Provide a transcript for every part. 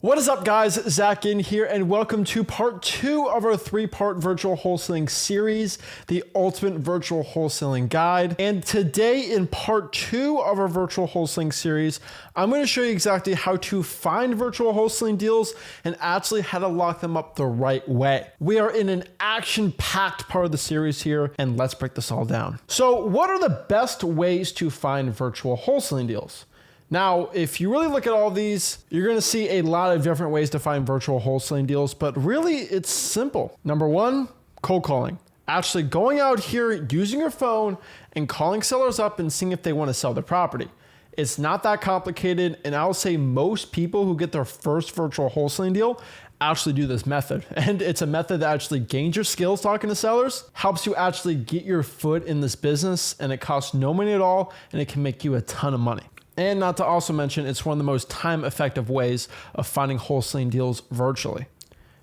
What is up, guys? Zach Ginn here, and welcome to part 2 of our 3-part virtual wholesaling series, the Ultimate Virtual Wholesaling Guide. And today in part 2 of our virtual wholesaling series, I'm going to show you exactly how to find virtual wholesaling deals and actually how to lock them up the right way. We are in an action-packed part of the series here, and let's break this all down. So what are the best ways to find virtual wholesaling deals? Now, if you really look at all these, you're going to see a lot of different ways to find virtual wholesaling deals, but really it's simple. Number one, cold calling. Actually going out here, using your phone and calling sellers up and seeing if they want to sell their property. It's not that complicated, and I'll say most people who get their first virtual wholesaling deal actually do this method. And it's a method that actually gains your skills talking to sellers, helps you actually get your foot in this business, and it costs no money at all, and it can make you a ton of money. And not to also mention, it's one of the most time-effective ways of finding wholesaling deals virtually.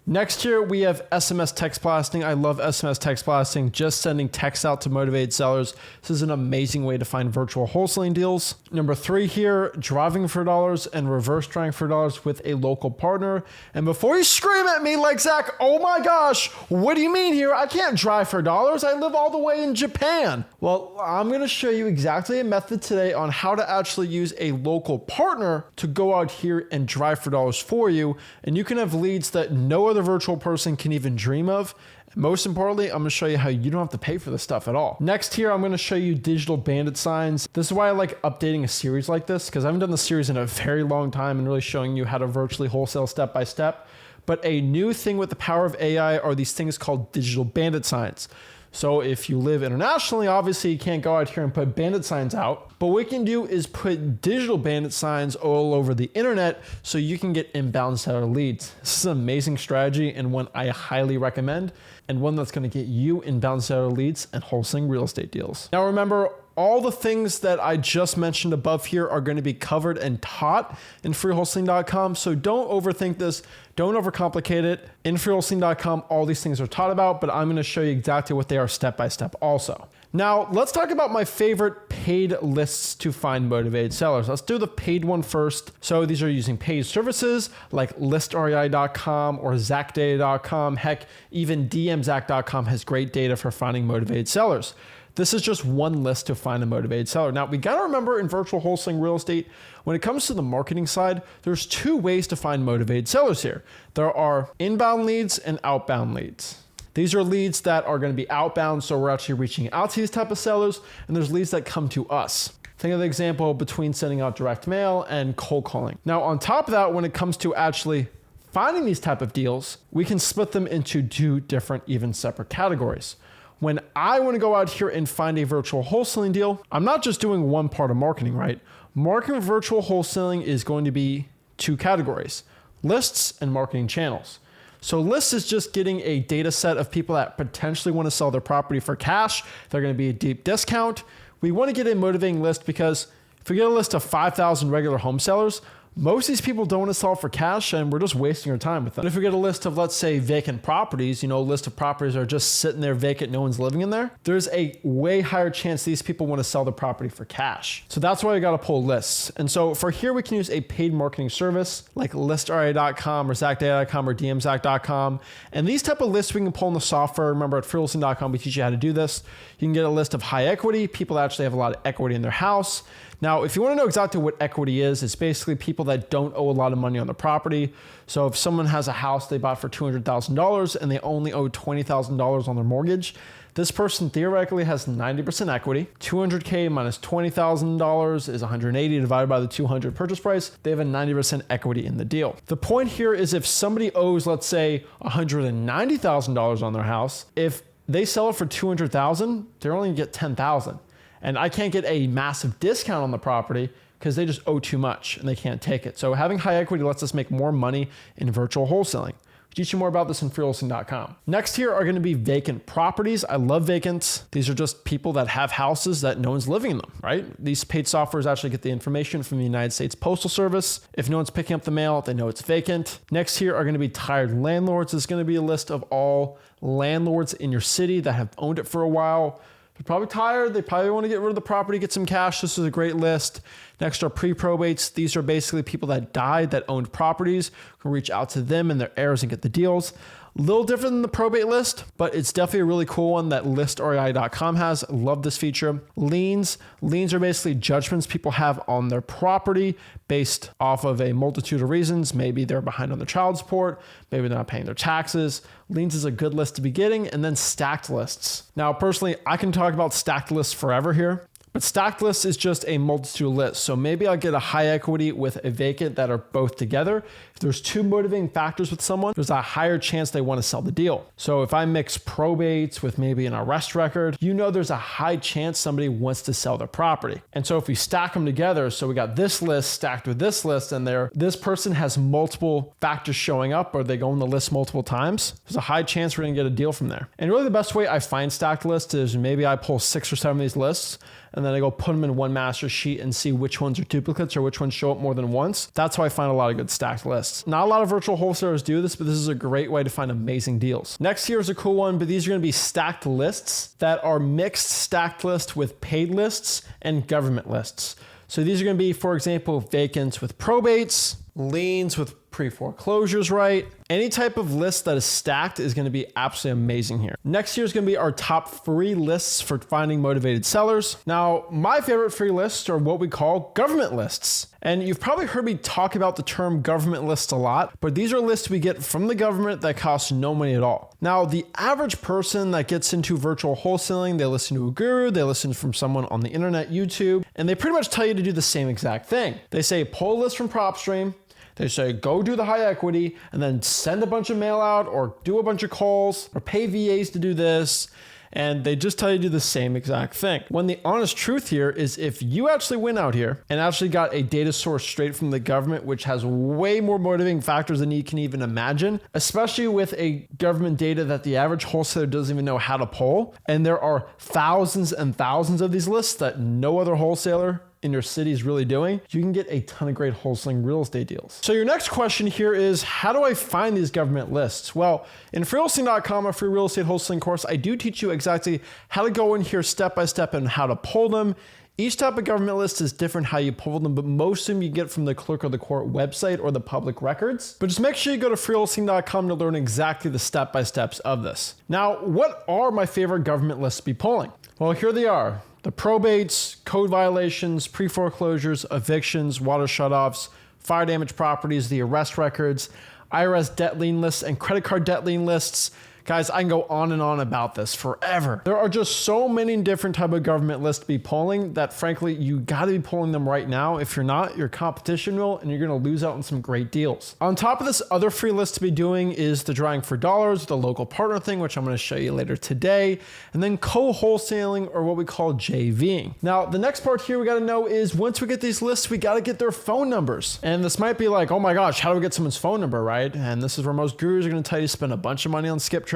Next here, we have SMS text blasting. I love SMS text blasting, just sending texts out to motivated sellers. This is an amazing way to find virtual wholesaling deals. Number 3 here, driving for dollars and reverse driving for dollars with a local partner. And before you scream at me like, Zach, oh my gosh, what do you mean here? I can't drive for dollars. I live all the way in Japan. Well, I'm going to show you exactly a method today on how to actually use a local partner to go out here and drive for dollars for you. And you can have leads that no other virtual person can even dream of. Most importantly, I'm going to show you how you don't have to pay for this stuff at all. Next here, I'm going to show you digital bandit signs. This is why I like updating a series like this, because I haven't done the series in a very long time and really showing you how to virtually wholesale step by step. But a new thing with the power of AI are these things called digital bandit signs. So if you live internationally, obviously you can't go out here and put bandit signs out. But what we can do is put digital bandit signs all over the internet so you can get inbound seller leads. This is an amazing strategy and one I highly recommend, and one that's going to get you inbound seller leads and wholesaling real estate deals. Now remember, all the things that I just mentioned above here are going to be covered and taught in freewholesaling.com. So don't overthink this. Don't overcomplicate it. In freewholesaling.com, all these things are taught about, but I'm going to show you exactly what they are step by step also. Now, let's talk about my favorite paid lists to find motivated sellers. Let's do the paid one first. So these are using paid services like listrei.com or zachdata.com. Heck, even dmzac.com has great data for finding motivated sellers. This is just one list to find a motivated seller. Now, we got to remember in virtual wholesaling real estate, when it comes to the marketing side, there's 2 ways to find motivated sellers here. There are inbound leads and outbound leads. These are leads that are going to be outbound, so we're actually reaching out to these type of sellers, and there's leads that come to us. Think of the example between sending out direct mail and cold calling. Now, on top of that, when it comes to actually finding these type of deals, we can split them into 2 different, even separate categories. When I want to go out here and find a virtual wholesaling deal, I'm not just doing one part of marketing, right? Marketing virtual wholesaling is going to be 2 categories, lists and marketing channels. So lists is just getting a data set of people that potentially want to sell their property for cash. They're going to be a deep discount. We want to get a motivating list because if we get a list of 5,000 regular home sellers, most of these people don't want to sell for cash, and we're just wasting our time with them. And if we get a list of, let's say, vacant properties, a list of properties that are just sitting there vacant, no one's living in there, there's a way higher chance these people want to sell the property for cash. So that's why we got to pull lists. And so for here, we can use a paid marketing service like listrei.com or zachdata.com or dmzac.com. And these type of lists we can pull in the software. Remember, at freewholesaling.com, we teach you how to do this. You can get a list of high equity, people that actually have a lot of equity in their house. Now, if you want to know exactly what equity is, it's basically people that don't owe a lot of money on the property. So if someone has a house they bought for $200,000 and they only owe $20,000 on their mortgage, this person theoretically has 90% equity. $200K minus $20,000 is $180 divided by the 200 purchase price. They have a 90% equity in the deal. The point here is if somebody owes, let's say, $190,000 on their house, if they sell it for $200,000, they're only gonna get $10,000. And I can't get a massive discount on the property because they just owe too much and they can't take it. So having high equity lets us make more money in virtual wholesaling. We'll teach you more about this in freewholesaling.com. Next here are going to be vacant properties. I love vacants. These are just people that have houses that no one's living in them, right? These paid softwares actually get the information from the United States Postal Service. If no one's picking up the mail, they know it's vacant. Next here are going to be tired landlords. There's going to be a list of all landlords in your city that have owned it for a while. They're probably tired. They probably want to get rid of the property, get some cash. This is a great list. Next are pre-probates. These are basically people that died that owned properties. You can reach out to them and their heirs and get the deals. A little different than the probate list, but it's definitely a really cool one that listrei.com has. Love this feature. Liens. Liens are basically judgments people have on their property based off of a multitude of reasons. Maybe they're behind on their child support. Maybe they're not paying their taxes. Liens is a good list to be getting. And then stacked lists. Now, personally, I can talk about stacked lists forever here. But stacked lists is just a multitude of lists. So maybe I'll get a high equity with a vacant that are both together. If there's two motivating factors with someone, there's a higher chance they want to sell the deal. So if I mix probates with maybe an arrest record, there's a high chance somebody wants to sell their property. And so if we stack them together, so we got this list stacked with this list and this person has multiple factors showing up or they go on the list multiple times, there's a high chance we're going to get a deal from there. And really the best way I find stacked lists is maybe I pull 6 or 7 of these lists and then I go put them in one master sheet and see which ones are duplicates or which ones show up more than once. That's how I find a lot of good stacked lists. Not a lot of virtual wholesalers do this, but this is a great way to find amazing deals. Next here is a cool one, but these are going to be stacked lists that are mixed stacked lists with paid lists and government lists. So these are going to be, for example, vacants with probates, liens with pre-foreclosures, right? Any type of list that is stacked is going to be absolutely amazing here. Next here is going to be our top free lists for finding motivated sellers. Now, my favorite free lists are what we call government lists. And you've probably heard me talk about the term government list a lot, but these are lists we get from the government that cost no money at all. Now, the average person that gets into virtual wholesaling, they listen to a guru, they listen from someone on the internet, YouTube, and they pretty much tell you to do the same exact thing. They say, pull a list from PropStream. They say, go do the high equity and then send a bunch of mail out or do a bunch of calls or pay VAs to do this. And they just tell you to do the same exact thing. When the honest truth here is if you actually went out here and actually got a data source straight from the government, which has way more motivating factors than you can even imagine, especially with a government data that the average wholesaler doesn't even know how to pull. And there are thousands and thousands of these lists that no other wholesaler in your city is really doing, you can get a ton of great wholesaling real estate deals. So your next question here is, how do I find these government lists? Well, in freewholesaling.com, a free real estate wholesaling course, I do teach you exactly how to go in here step by step and how to pull them. Each type of government list is different how you pull them, but most of them you get from the clerk of the court website or the public records. But just make sure you go to freewholesaling.com to learn exactly the step-by-steps of this. Now, what are my favorite government lists to be pulling? Well, here they are. The probates, code violations, pre-foreclosures, evictions, water shutoffs, fire damage properties, the arrest records, IRS debt lien lists, and credit card debt lien lists. Guys, I can go on and on about this forever. There are just so many different type of government lists to be pulling that frankly, you gotta be pulling them right now. If you're not, your competition will, and you're gonna lose out on some great deals. On top of this, other free list to be doing is the drawing for dollars, the local partner thing, which I'm gonna show you later today, and then co-wholesaling or what we call JVing. Now, the next part here we gotta know is once we get these lists, we gotta get their phone numbers. And this might be like, oh my gosh, how do we get someone's phone number, right? And this is where most gurus are gonna tell you to spend a bunch of money on skip tracing,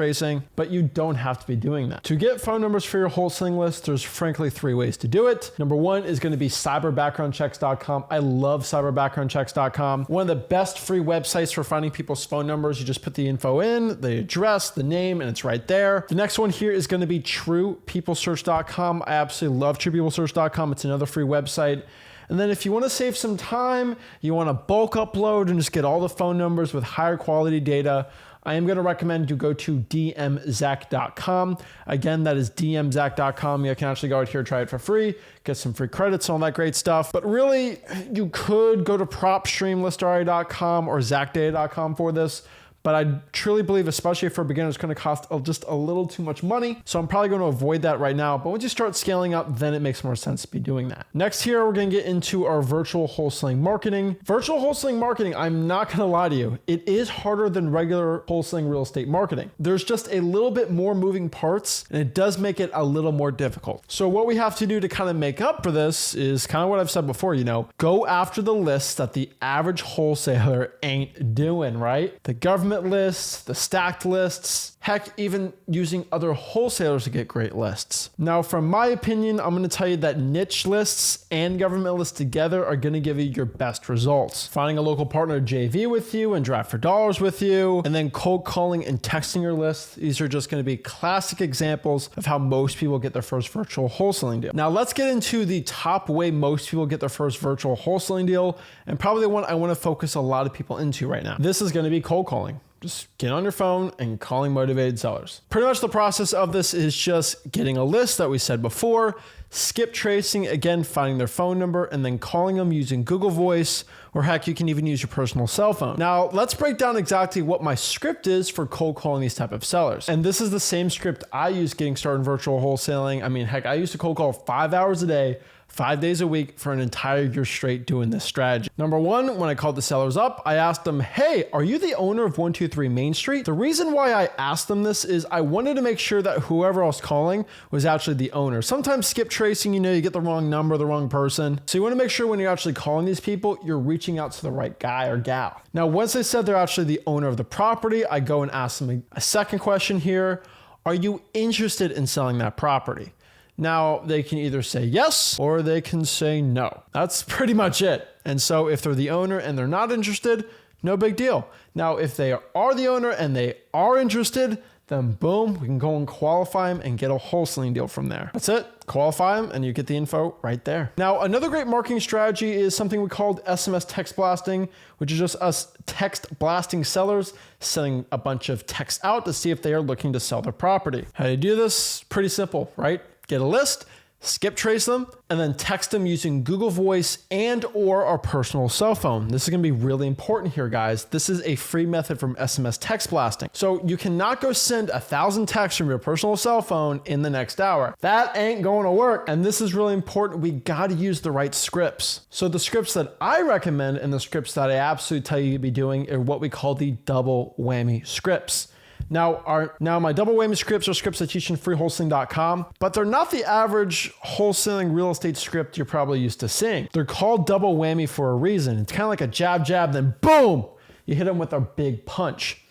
but you don't have to be doing that. To get phone numbers for your wholesaling list, there's frankly 3 ways to do it. Number 1 is going to be cyberbackgroundchecks.com. I love cyberbackgroundchecks.com. One of the best free websites for finding people's phone numbers. You just put the info in, the address, the name, and it's right there. The next one here is going to be truepeoplesearch.com. I absolutely love truepeoplesearch.com. It's another free website. And then if you want to save some time, you want to bulk upload and just get all the phone numbers with higher quality data, I am going to recommend you go to dmzach.com. Again, that is dmzach.com. You can actually go out here, try it for free, get some free credits, all that great stuff. But really, you could go to propstreamlistrei.com or zachdata.com for this. But I truly believe, especially for beginners, it's going to cost just a little too much money. So I'm probably going to avoid that right now. But once you start scaling up, then it makes more sense to be doing that. Next here, we're going to get into our virtual wholesaling marketing. Virtual wholesaling marketing, I'm not going to lie to you, it is harder than regular wholesaling real estate marketing. There's just a little bit more moving parts, and it does make it a little more difficult. So what we have to do to kind of make up for this is kind of what I've said before, go after the lists that the average wholesaler ain't doing, right? The government government lists, the stacked lists, heck, even using other wholesalers to get great lists. Now, from my opinion, I'm going to tell you that niche lists and government lists together are going to give you your best results. Finding a local partner to JV with you and drive for dollars with you, and then cold calling and texting your list. These are just going to be classic examples of how most people get their first virtual wholesaling deal. Now, let's get into the top way most people get their first virtual wholesaling deal, and probably the one I want to focus a lot of people into right now. This is going to be cold calling. Just get on your phone and calling motivated sellers. Pretty much the process of this is just getting a list that we said before, skip tracing, again, finding their phone number, and then calling them using Google Voice, or heck, you can even use your personal cell phone. Now, let's break down exactly what my script is for cold calling these type of sellers. And this is the same script I use getting started in virtual wholesaling. I mean, heck, I used to cold call 5 hours a day, 5 days a week for an entire year straight doing this strategy. Number one, when I called the sellers up, I asked them, hey, are you the owner of 123 Main Street? The reason why I asked them this is I wanted to make sure that whoever I was calling was actually the owner. Sometimes skip tracing, you get the wrong number, the wrong person. So you want to make sure when you're actually calling these people, you're reaching out to the right guy or gal. Now, once they said they're actually the owner of the property, I go and ask them a second question here. Are you interested in selling that property? Now, they can either say yes or they can say no. That's pretty much it. And so if they're the owner and they're not interested, no big deal. Now, if they are the owner and they are interested, then boom, we can go and qualify them and get a wholesaling deal from there. That's it. Qualify them and you get the info right there. Now, another great marketing strategy is something we called SMS text blasting, which is just us text blasting sellers, sending a bunch of texts out to see if they are looking to sell their property. How do you do this? Pretty simple, right? Get a list, skip trace them, and then text them using Google Voice and or our personal cell phone. This is going to be really important here, guys. This is a free method from SMS text blasting. So you cannot go send 1,000 texts from your personal cell phone in the next hour. That ain't going to work. And this is really important. We got to use the right scripts. So the scripts that I recommend and the scripts that I absolutely tell you to be doing are what we call the double whammy scripts. Now, my double whammy scripts are scripts I teach in freewholesaling.com, but they're not the average wholesaling real estate script you're probably used to seeing. They're called double whammy for a reason. It's kind of like a jab, jab, then boom, you hit them with a big punch.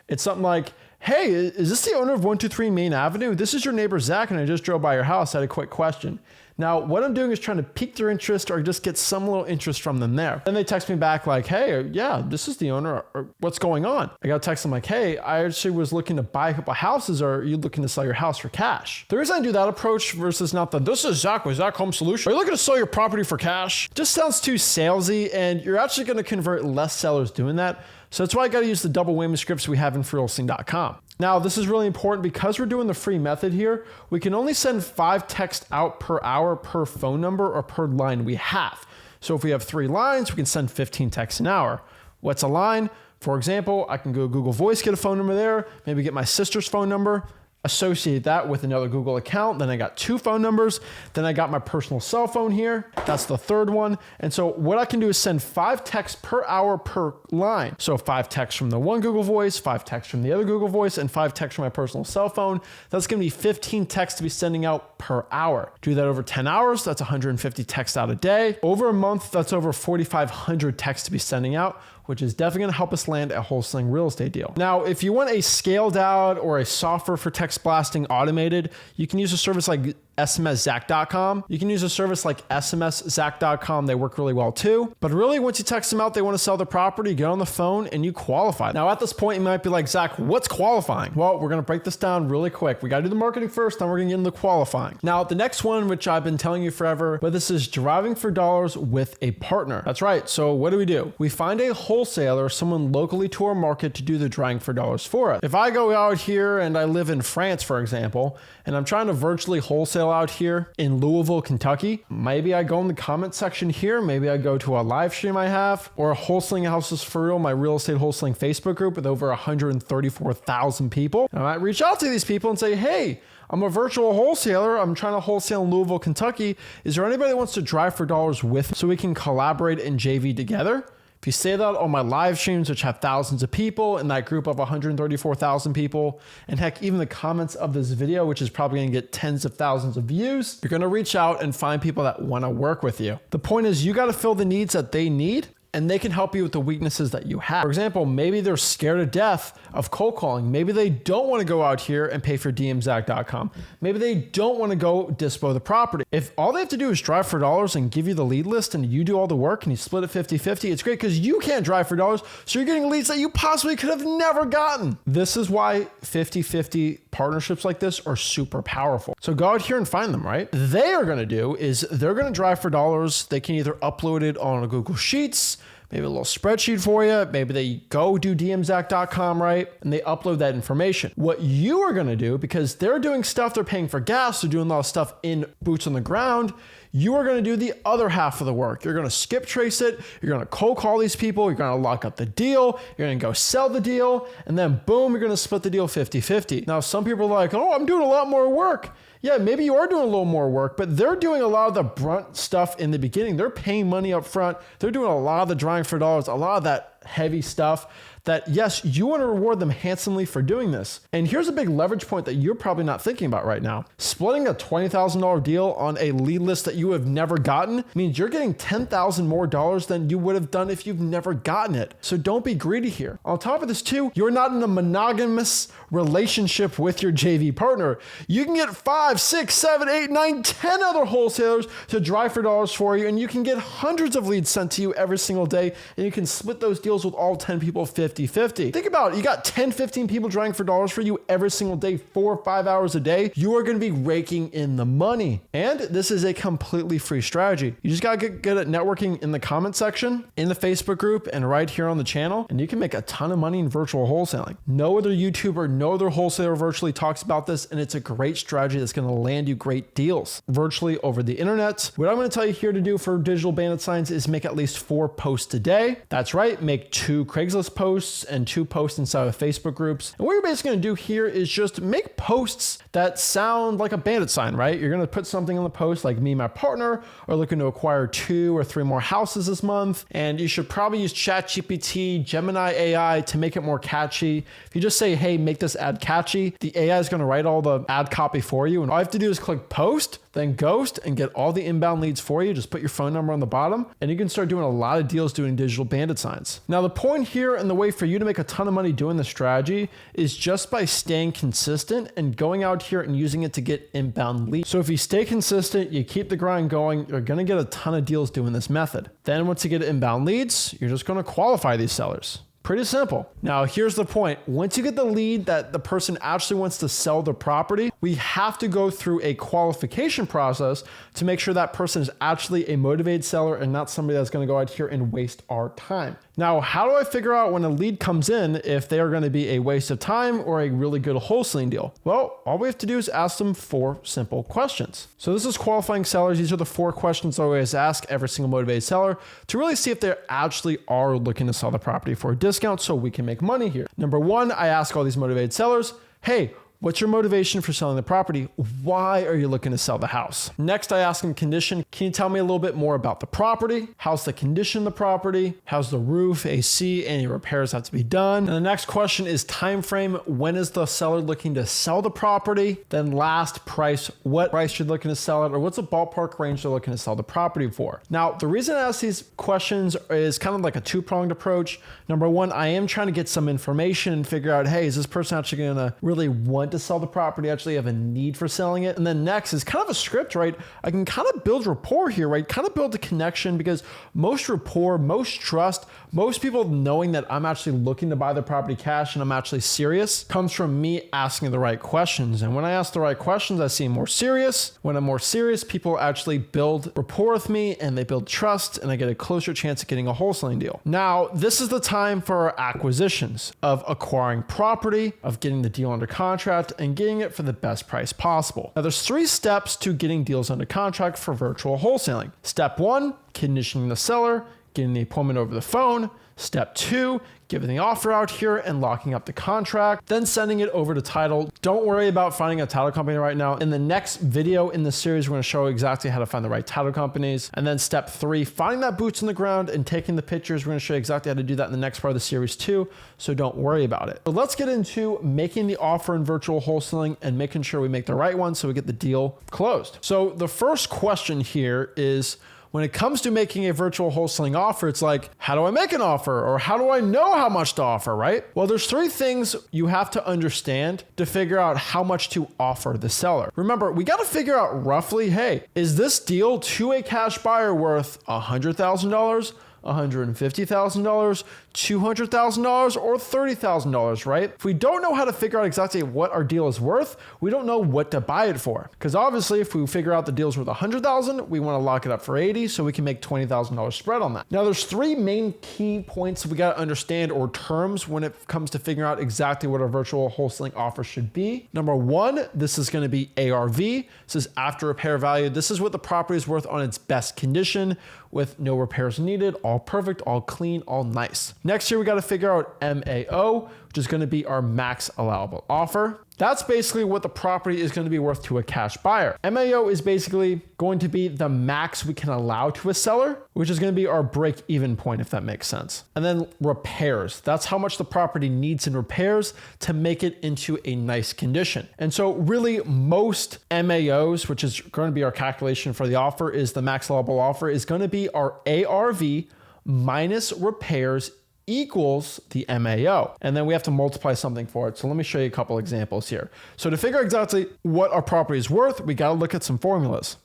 It's something like, hey, is this the owner of 123 Main Avenue? This is your neighbor, Zach, and I just drove by your house. I had a quick question. Now, what I'm doing is trying to pique their interest or just get some little interest from them there. Then they text me back like, hey, yeah, this is the owner. Or what's going on? I got to text them like, hey, I actually was looking to buy a couple houses. Or are you looking to sell your house for cash? The reason I do that approach versus not this is Zach with Zach Home Solution. Are you looking to sell your property for cash? Just sounds too salesy, and you're actually going to convert less sellers doing that. So that's why I got to use the double whammy scripts we have in freewholesaling.com. Now, this is really important because we're doing the free method here. We can only send 5 texts out per hour per phone number or per line we have. So if we have 3 lines, we can send 15 texts an hour. What's a line? For example, I can go Google Voice, get a phone number there, maybe get my sister's phone number, associate that with another Google account. Then I got 2 phone numbers. Then I got my personal cell phone here. That's the third one. And so what I can do is send 5 texts per hour per line. So 5 texts from the one Google Voice, 5 texts from the other Google Voice, and 5 texts from my personal cell phone. That's going to be 15 texts to be sending out per hour. Do that over 10 hours. That's 150 texts out a day. Over a month, that's over 4,500 texts to be sending out, which is definitely going to help us land a wholesaling real estate deal. Now, if you want a scaled out or a software for text blasting automated, you can use a service like smszach.com. You can use a service like smszach.com. They work really well too. But really, once you text them out, they want to sell their property, you get on the phone and you qualify. Now, at this point, you might be like, Zach, what's qualifying? Well, we're going to break this down really quick. We got to do the marketing first, then we're going to get into the qualifying. Now, the next one, which I've been telling you forever, but this is driving for dollars with a partner. That's right. So what do? We find a wholesaler, someone locally to our market to do the driving for dollars for us. If I go out here and I live in France, for example, and I'm trying to virtually wholesale out here in Louisville, Kentucky, maybe I go in the comment section here, maybe I go to a live stream I have, or Wholesaling Houses for Real, my real estate wholesaling Facebook group with over 134,000 people. And I might reach out to these people and say, hey, I'm a virtual wholesaler. I'm trying to wholesale in Louisville, Kentucky. Is there anybody that wants to drive for dollars with me so we can collaborate and JV together? If you say that on my live streams, which have thousands of people in that group of 134,000 people, and heck, even the comments of this video, which is probably going to get tens of thousands of views, you're going to reach out and find people that want to work with you. The point is you got to fill the needs that they need and they can help you with the weaknesses that you have. For example, maybe they're scared to death of cold calling. Maybe they don't want to go out here and pay for dmzack.com. Maybe they don't want to go dispo the property. If all they have to do is drive for dollars and give you the lead list and you do all the work and you split it 50-50, it's great because you can't drive for dollars, so you're getting leads that you possibly could have never gotten. This is why 50-50 partnerships like this are super powerful. So go out here and find them, right? They are going to do is they're going to drive for dollars. They can either upload it on a Google Sheets, maybe a little spreadsheet for you. Maybe they go do dmzack.com, right? And they upload that information. What you are going to do, because they're doing stuff, they're paying for gas, they're doing a lot of stuff in boots on the ground, you are going to do the other half of the work. You're going to skip trace it. You're going to cold call these people. You're going to lock up the deal. You're going to go sell the deal. And then boom, you're going to split the deal 50-50. Now, some people are like, oh, I'm doing a lot more work. Yeah, maybe you are doing a little more work, but they're doing a lot of the brunt stuff in the beginning. They're paying money up front. They're doing a lot of the drawing for dollars, a lot of that heavy stuff that, yes, you want to reward them handsomely for doing this. And here's a big leverage point that you're probably not thinking about right now. Splitting a $20,000 deal on a lead list that you have never gotten means you're getting $10,000 more than you would have done if you've never gotten it. So don't be greedy here. On top of this too, you're not in a monogamous relationship with your JV partner. You can get 5, 6, 7, 8, 9, 10 other wholesalers to drive for dollars for you, and you can get hundreds of leads sent to you every single day, and you can split those deals with all 10 people 50-50. Think about it. You got 10, 15 people driving for dollars for you every single day, 4 or 5 hours a day. You are going to be raking in the money. And this is a completely free strategy. You just got to get good at networking in the comment section, in the Facebook group, and right here on the channel, and you can make a ton of money in virtual wholesaling. No other YouTuber, no other wholesaler virtually talks about this, and it's a great strategy that's going to land you great deals virtually over the internet. What I'm going to tell you here to do for digital bandit signs is make at least 4 posts a day. That's right. Make 2 Craigslist posts and 2 posts inside of Facebook groups. And what you're basically going to do here is just make posts that sound like a bandit sign, right? You're going to put something on the post like me and my partner are looking to acquire 2 or 3 more houses this month. And you should probably use ChatGPT, Gemini AI to make it more catchy. If you just say, hey, make this ad catchy, the AI is going to write all the ad copy for you. And all you have to do is click post, then ghost, and get all the inbound leads for you. Just put your phone number on the bottom and you can start doing a lot of deals doing digital bandit signs. Now, the point here and the way for you to make a ton of money doing this strategy is just by staying consistent and going out here and using it to get inbound leads. So if you stay consistent, you keep the grind going, you're going to get a ton of deals doing this method. Then once you get inbound leads, you're just going to qualify these sellers. Pretty simple. Now, here's the point. Once you get the lead that the person actually wants to sell the property, we have to go through a qualification process to make sure that person is actually a motivated seller and not somebody that's going to go out here and waste our time. Now, how do I figure out when a lead comes in if they are going to be a waste of time or a really good wholesaling deal? Well, all we have to do is ask them 4 simple questions. So this is qualifying sellers. These are the 4 questions I always ask every single motivated seller to really see if they actually are looking to sell the property for a discount so we can make money here. Number 1, I ask all these motivated sellers, hey, what's your motivation for selling the property? Why are you looking to sell the house? Next, I ask them condition. Can you tell me a little bit more about the property? How's the condition of the property? How's the roof, AC, any repairs have to be done? And the next question is time frame. When is the seller looking to sell the property? Then last, price. What price you're looking to sell it, or what's the ballpark range they're looking to sell the property for? Now, the reason I ask these questions is kind of like a 2-pronged approach. Number 1, I am trying to get some information and figure out, hey, is this person actually going to really want to sell the property, actually have a need for selling it? And then next is kind of a script, right? I can kind of build rapport here, right? Kind of build a connection, because most rapport, most trust, most people knowing that I'm actually looking to buy the property cash and I'm actually serious comes from me asking the right questions. And when I ask the right questions, I seem more serious. When I'm more serious, people actually build rapport with me and they build trust, and I get a closer chance of getting a wholesaling deal. Now, this is the time for our acquisitions, of acquiring property, of getting the deal under contract, and getting it for the best price possible. Now, there's 3 steps to getting deals under contract for virtual wholesaling. Step 1, conditioning the seller, getting the appointment over the phone. Step 2, giving the offer out here and locking up the contract, then sending it over to title. Don't worry about finding a title company right now. In the next video in the series, we're going to show exactly how to find the right title companies. And then step 3, finding that boots on the ground and taking the pictures. We're going to show you exactly how to do that in the next part of the series too, so don't worry about it. But let's get into making the offer in virtual wholesaling and making sure we make the right one so we get the deal closed. So the first question here is, when it comes to making a virtual wholesaling offer, it's like, how do I make an offer? Or how do I know how much to offer, right? Well, there's three things you have to understand to figure out how much to offer the seller. Remember, we got to figure out roughly, hey, is this deal to a cash buyer worth $100,000? $150,000, $200,000, or $30,000, right? If we don't know how to figure out exactly what our deal is worth, we don't know what to buy it for. Because obviously, if we figure out the deal's worth $100,000, we want to lock it up for $80,000 so we can make $20,000 spread on that. Now, there's three main key points we got to understand, or terms, when it comes to figuring out exactly what our virtual wholesaling offer should be. Number one, this is going to be ARV. This is after repair value. This is what the property is worth on its best condition, with no repairs needed, all perfect, all clean, all nice. Next here, we got to figure out MAO, which is going to be our max allowable offer. That's basically what the property is going to be worth to a cash buyer. MAO is basically going to be the max we can allow to a seller, which is going to be our break-even point, if that makes sense. And then repairs. That's how much the property needs in repairs to make it into a nice condition. And so really most MAOs, which is going to be our calculation for the offer, is the max allowable offer, is going to be our ARV minus repairs equals the MAO. And then we have to multiply something for it. So let me show you a couple examples here. So to figure exactly what our property is worth, we got to look at some formulas.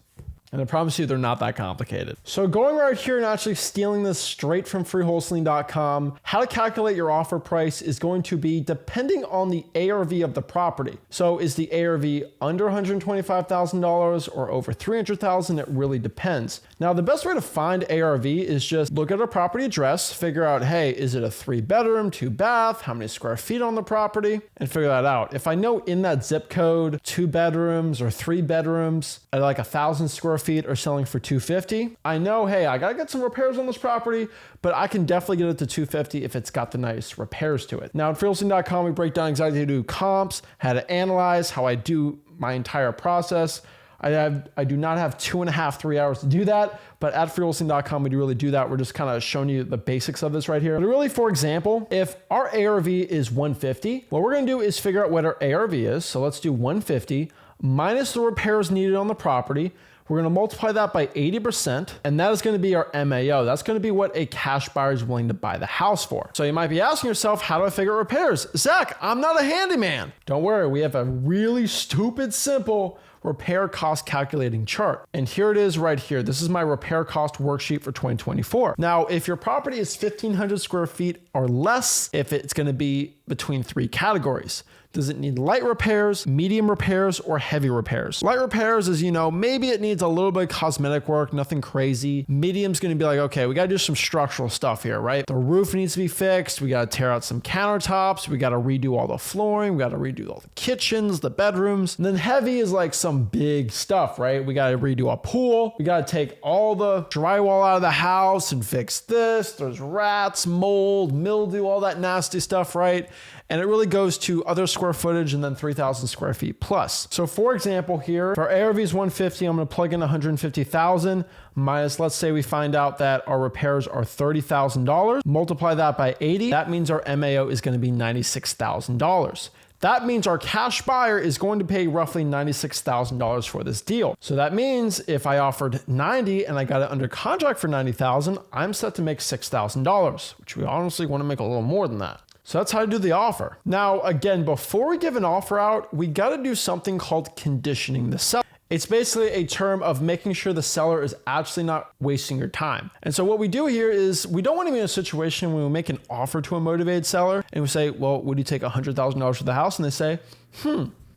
And I promise you they're not that complicated. So going right here and actually stealing this straight from freewholesaling.com, how to calculate your offer price is going to be depending on the ARV of the property. So is the ARV under $125,000 or over $300,000? It really depends. Now, the best way to find ARV is just look at a property address, figure out, hey, is it a 3-bedroom, 2-bath, how many square feet on the property, and figure that out. If I know in that zip code, 2 bedrooms or 3 bedrooms at like 1,000 square feet are selling for $250, I know, hey, I gotta get some repairs on this property, but I can definitely get it to $250 if it's got the nice repairs to it. Now at freewholesaling.com, we break down exactly how to do comps, how to analyze, how I do my entire process. I do not have 2.5, 3 hours to do that, but at freewholesaling.com, we do really do that. We're just kind of showing you the basics of this right here. But really, for example, if our ARV is 150, what we're gonna do is figure out what our ARV is. So let's do 150 minus the repairs needed on the property. We're going to multiply that by 80%, and that is going to be our MAO. That's going to be what a cash buyer is willing to buy the house for. So you might be asking yourself, how do I figure out repairs? Zach, I'm not a handyman. Don't worry, we have a really stupid, simple repair cost calculating chart. And here it is right here. This is my repair cost worksheet for 2024. Now, if your property is 1,500 square feet or less, if it's going to be between 3 categories. Does it need light repairs, medium repairs, or heavy repairs? Light repairs is, maybe it needs a little bit of cosmetic work, nothing crazy. Medium's gonna be like, okay, we gotta do some structural stuff here, right? The roof needs to be fixed. We gotta tear out some countertops. We gotta redo all the flooring. We gotta redo all the kitchens, the bedrooms. And then heavy is like some big stuff, right? We gotta redo a pool. We gotta take all the drywall out of the house and fix this. There's rats, mold, mildew, all that nasty stuff, right? And it really goes to other square footage and then 3,000 square feet plus. So for example here, if our ARV is 150, I'm gonna plug in 150,000 minus, let's say we find out that our repairs are $30,000, multiply that by 80, that means our MAO is gonna be $96,000. That means our cash buyer is going to pay roughly $96,000 for this deal. So that means if I offered 90 and I got it under contract for 90,000, I'm set to make $6,000, which we honestly want to make a little more than that. So that's how to do the offer. Now, again, before we give an offer out, we got to do something called conditioning the seller. It's basically a term of making sure the seller is actually not wasting your time. And so what we do here is we don't want to be in a situation when we make an offer to a motivated seller and we say, well, would you take $100,000 for the house? And they say,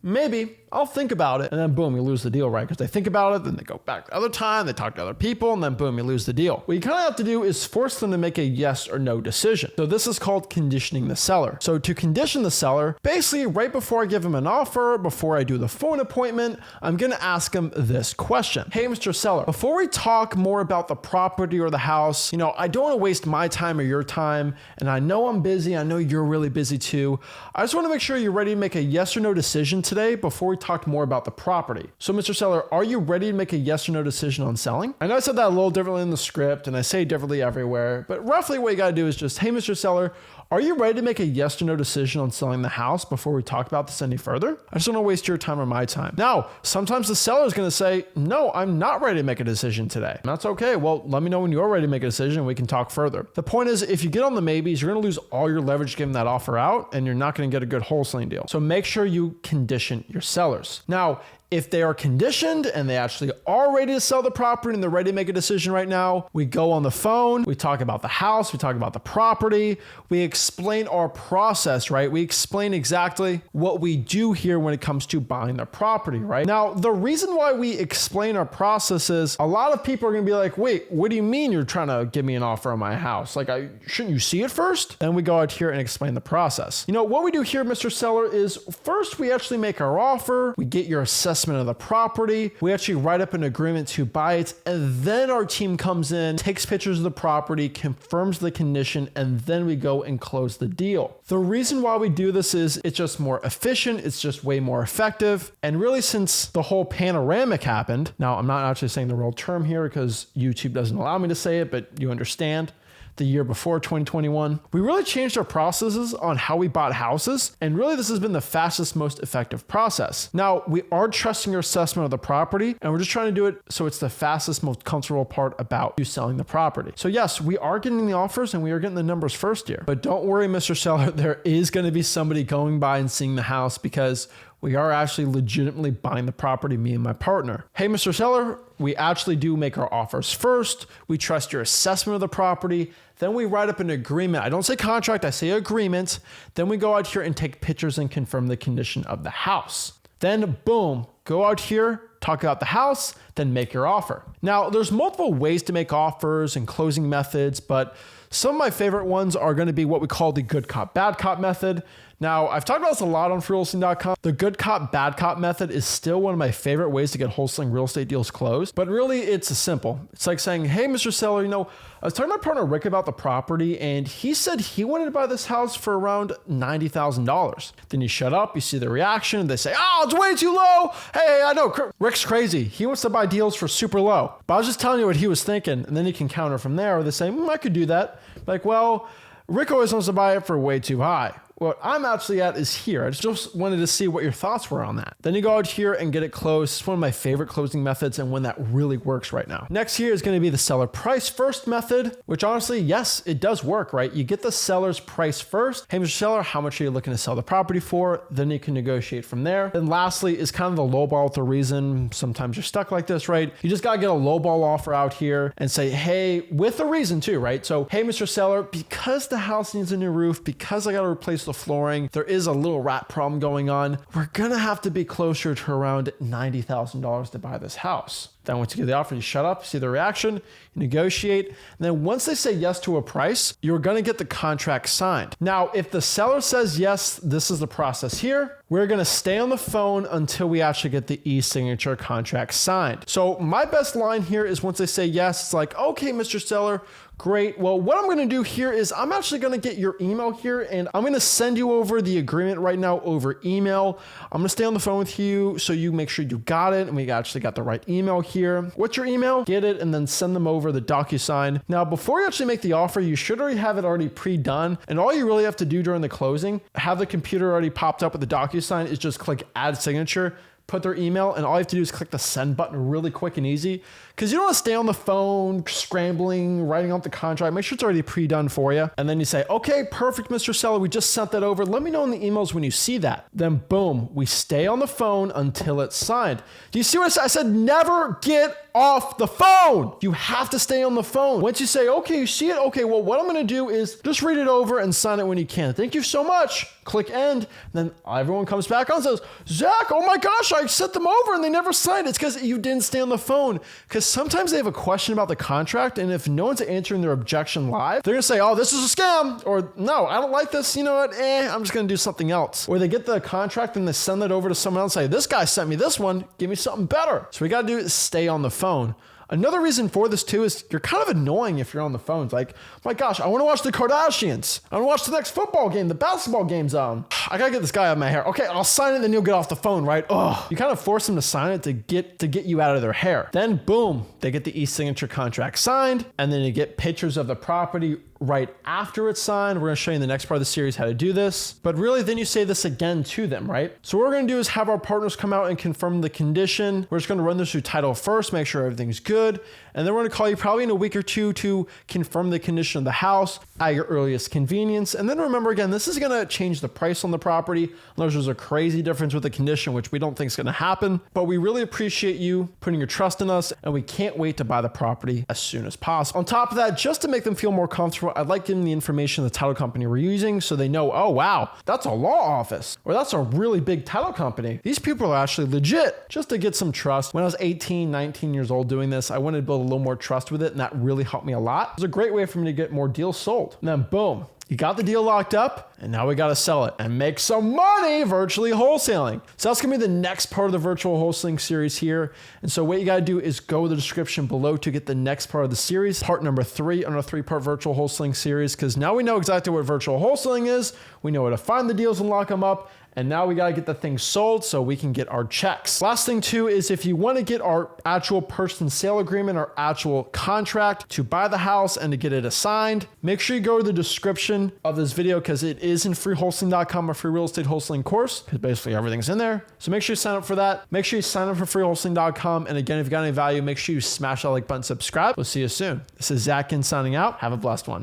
maybe, I'll think about it. And then boom, you lose the deal, right? Because they think about it, then they go back the other time, they talk to other people, and then boom, you lose the deal. What you kind of have to do is force them to make a yes or no decision. So this is called conditioning the seller. So to condition the seller, basically right before I give them an offer, before I do the phone appointment, I'm going to ask them this question. Hey, Mr. Seller, before we talk more about the property or the house, I don't want to waste my time or your time. And I know I'm busy. I know you're really busy too. I just want to make sure you're ready to make a yes or no decision today before we talk more about the property. So Mr. Seller, are you ready to make a yes or no decision on selling? I know I said that a little differently in the script and I say it differently everywhere, but roughly what you got to do is just, hey, Mr. Seller, Are you ready to make a yes or no decision on selling the house before we talk about this any further? I just don't want to waste your time or my time. Now, sometimes the seller is going to say, no, I'm not ready to make a decision today. And that's okay. Well, let me know when you're ready to make a decision and we can talk further. The point is, if you get on the maybes, you're going to lose all your leverage giving that offer out and you're not going to get a good wholesaling deal. So make sure you condition your sellers. Now, if they are conditioned and they actually are ready to sell the property and they're ready to make a decision right now, we go on the phone, we talk about the house, we talk about the property, we explain our process, right? We explain exactly what we do here when it comes to buying the property, right? Now, the reason why we explain our process is a lot of people are gonna be like, wait, what do you mean you're trying to give me an offer on my house? Like, shouldn't you see it first? Then we go out here and explain the process. You know, what we do here, Mr. Seller, is first we actually make our offer, we get your assessment of the property. We actually write up an agreement to buy it, and then our team comes in, takes pictures of the property, confirms the condition, and then we go and close the deal. The reason why we do this is it's just more efficient, it's just way more effective, and really since the whole panoramic happened, now I'm not actually saying the real term here because YouTube doesn't allow me to say it, but you understand. The year before 2021, we really changed our processes on how we bought houses. And really this has been the fastest, most effective process. Now we are trusting your assessment of the property and we're just trying to do it so it's the fastest, most comfortable part about you selling the property. So yes, we are getting the offers and we are getting the numbers first here, but don't worry, Mr. Seller, there is going to be somebody going by and seeing the house because we are actually legitimately buying the property, me and my partner. Hey, Mr. Seller, we actually do make our offers first. We trust your assessment of the property. Then we write up an agreement. I don't say contract, I say agreement. Then we go out here and take pictures and confirm the condition of the house. Then boom, go out here, talk about the house, then make your offer. Now, there's multiple ways to make offers and closing methods, but some of my favorite ones are going to be what we call the good cop, bad cop method. Now, I've talked about this a lot on freewholesaling.com. The good cop, bad cop method is still one of my favorite ways to get wholesaling real estate deals closed, but really it's simple. It's like saying, hey, Mr. Seller, you know, I was talking to my partner Rick about the property and he said he wanted to buy this house for around $90,000. Then you shut up, you see the reaction, they say, oh, it's way too low. Hey, I know, Rick's crazy. He wants to buy deals for super low. But I was just telling you what he was thinking, and then you can counter from there, or they say, I could do that. Like, well, Rick always wants to buy it for way too high. What I'm actually at is here. I just wanted to see what your thoughts were on that. Then you go out here and get it closed. It's one of my favorite closing methods and one that really works right now. Next here is going to be the seller price first method, which honestly, yes, it does work, right? You get the seller's price first. Hey, Mr. Seller, how much are you looking to sell the property for? Then you can negotiate from there. Then lastly is kind of the lowball with the reason. Sometimes you're stuck like this, right? You just got to get a lowball offer out here and say, hey, with a reason too, right? So, hey, Mr. Seller, because the house needs a new roof, because I got to replace the flooring, there is a little rat problem going on. We're gonna have to be closer to around $90,000 to buy this house. Then once you get the offer, you shut up, see the reaction, you negotiate. And then once they say yes to a price, you're gonna get the contract signed. Now, if the seller says yes, this is the process here. We're gonna stay on the phone until we actually get the e-signature contract signed. So my best line here is once they say yes, it's like, okay, Mr. Seller, great. Well, what I'm going to do here is I'm actually going to get your email here and I'm going to send you over the agreement right now over email. I'm going to stay on the phone with you so you make sure you got it and we actually got the right email here. What's your email? Get it and then send them over the DocuSign. Now, before you actually make the offer, you should already have it already pre-done. And all you really have to do during the closing, have the computer already popped up with the DocuSign, is just click add signature, put their email, and all you have to do is click the send button really quick and easy. Because you don't want to stay on the phone, scrambling, writing out the contract. Make sure it's already pre-done for you. And then you say, okay, perfect, Mr. Seller. We just sent that over. Let me know in the emails when you see that. Then boom, we stay on the phone until it's signed. Do you see what I said? I said, never get off the phone. You have to stay on the phone. Once you say, okay, you see it? Okay, well, what I'm going to do is just read it over and sign it when you can. Thank you so much. Click end. Then everyone comes back on and says, Zach, oh my gosh, I sent them over and they never signed it. It's because you didn't stay on the phone. Because sometimes they have a question about the contract, and if no one's answering their objection live, they're going to say, oh, this is a scam, or no, I don't like this. You know what? I'm just going to do something else. Or they get the contract and they send it over to someone else and say, this guy sent me this one. Give me something better. So we got to do is stay on the phone. Another reason for this too is you're kind of annoying if you're on the phone. It's like, oh my gosh, I want to watch the Kardashians. I want to watch the next football game, the basketball game's on. I gotta get this guy out of my hair. Okay, I'll sign it, then you'll get off the phone, right? Oh, you kind of force them to sign it to get you out of their hair. Then boom, they get the e-signature contract signed, and then you get pictures of the property right after it's signed. We're going to show you in the next part of the series how to do this. But really, then you say this again to them, right? So what we're going to do is have our partners come out and confirm the condition. We're just going to run this through title first, make sure everything's good. And then we're going to call you probably in a week or two to confirm the condition of the house at your earliest convenience. And then remember, again, this is going to change the price on the property unless there's a crazy difference with the condition, which we don't think is going to happen. But we really appreciate you putting your trust in us, and we can't wait to buy the property as soon as possible. On top of that, just to make them feel more comfortable, I'd like to give them the information of the title company we're using so they know, oh, wow, that's a law office, or that's a really big title company. These people are actually legit, just to get some trust. When I was 18, 19 years old doing this, I wanted to build a little more trust with it, and that really helped me a lot. It was a great way for me to get more deals sold. And then boom, you got the deal locked up, and now we got to sell it and make some money virtually wholesaling. So that's going to be the next part of the virtual wholesaling series here. And so what you got to do is go to the description below to get the next part of the series, part number 3 on our 3-part virtual wholesaling series, because now we know exactly what virtual wholesaling is. We know where to find the deals and lock them up. And now we got to get the thing sold so we can get our checks. Last thing too is if you want to get our actual purchase and sale agreement, our actual contract to buy the house and to get it assigned, make sure you go to the description of this video because it is in freewholesaling.com, a free real estate wholesaling course, because basically everything's in there. So make sure you sign up for that. Make sure you sign up for freewholesaling.com. And again, if you got any value, make sure you smash that like button, subscribe. We'll see you soon. This is Zach Ginn signing out. Have a blessed one.